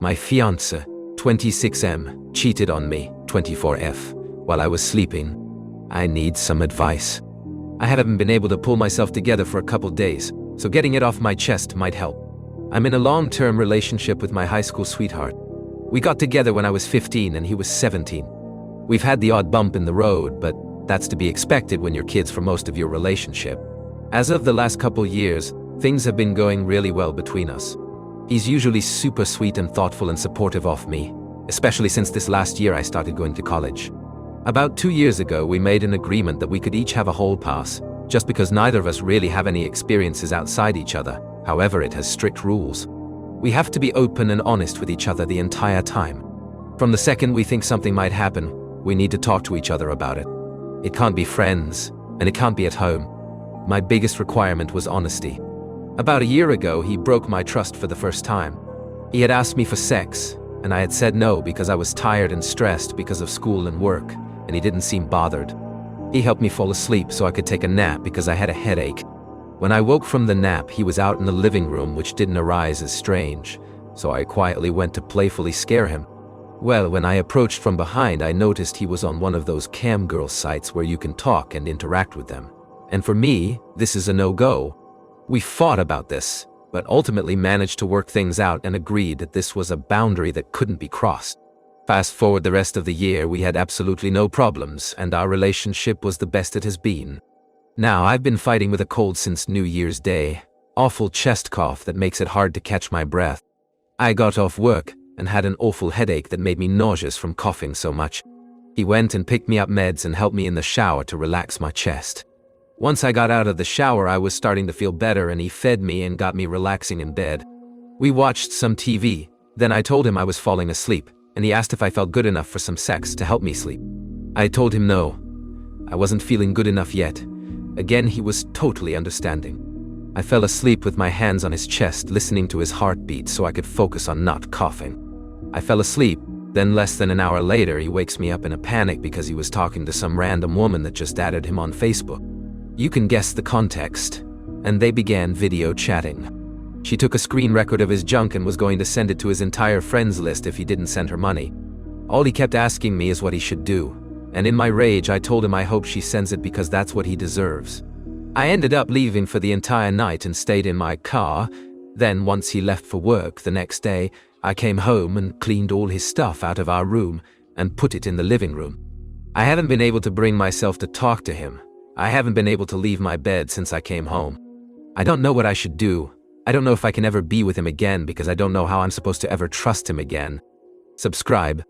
My fiancé, 26M, cheated on me, 24F, while I was sleeping. I need some advice. I haven't been able to pull myself together for a couple days, so getting it off my chest might help. I'm in a long-term relationship with my high school sweetheart. We got together when I was 15 and he was 17. We've had the odd bump in the road, but that's to be expected when you're kids for most of your relationship. As of the last couple years, things have been going really well between us. He's usually super sweet and thoughtful and supportive of me, especially since this last year I started going to college. About 2 years ago, we made an agreement that we could each have a hall pass, just because neither of us really have any experiences outside each other. However, it has strict rules. We have to be open and honest with each other the entire time. From the second we think something might happen, we need to talk to each other about it. It can't be friends, and it can't be at home. My biggest requirement was honesty. About a year ago, he broke my trust for the first time. He had asked me for sex, and I had said no because I was tired and stressed because of school and work, and he didn't seem bothered. He helped me fall asleep so I could take a nap because I had a headache. When I woke from the nap, he was out in the living room, which didn't arise as strange, so I quietly went to playfully scare him. Well, when I approached from behind, I noticed he was on one of those cam girl sites where you can talk and interact with them. And for me, this is a no-go. We fought about this, but ultimately managed to work things out and agreed that this was a boundary that couldn't be crossed. Fast forward the rest of the year, we had absolutely no problems, and our relationship was the best it has been. Now, I've been fighting with a cold since New Year's Day. Awful chest cough that makes it hard to catch my breath. I got off work and had an awful headache that made me nauseous from coughing so much. He went and picked me up meds and helped me in the shower to relax my chest. Once I got out of the shower, I was starting to feel better, and he fed me and got me relaxing in bed. We watched some TV, then I told him I was falling asleep, and he asked if I felt good enough for some sex to help me sleep. I told him no. I wasn't feeling good enough yet. Again, he was totally understanding. I fell asleep with my hands on his chest, listening to his heartbeat so I could focus on not coughing. I fell asleep, then less than an hour later, he wakes me up in a panic because he was talking to some random woman that just added him on Facebook. You can guess the context, and they began video chatting. She took a screen record of his junk and was going to send it to his entire friends list if he didn't send her money. All he kept asking me is what he should do, and in my rage I told him I hope she sends it because that's what he deserves. I ended up leaving for the entire night and stayed in my car. Then once he left for work the next day, I came home and cleaned all his stuff out of our room and put it in the living room. I haven't been able to bring myself to talk to him. I haven't been able to leave my bed since I came home. I don't know what I should do. I don't know if I can ever be with him again because I don't know how I'm supposed to ever trust him again. Subscribe.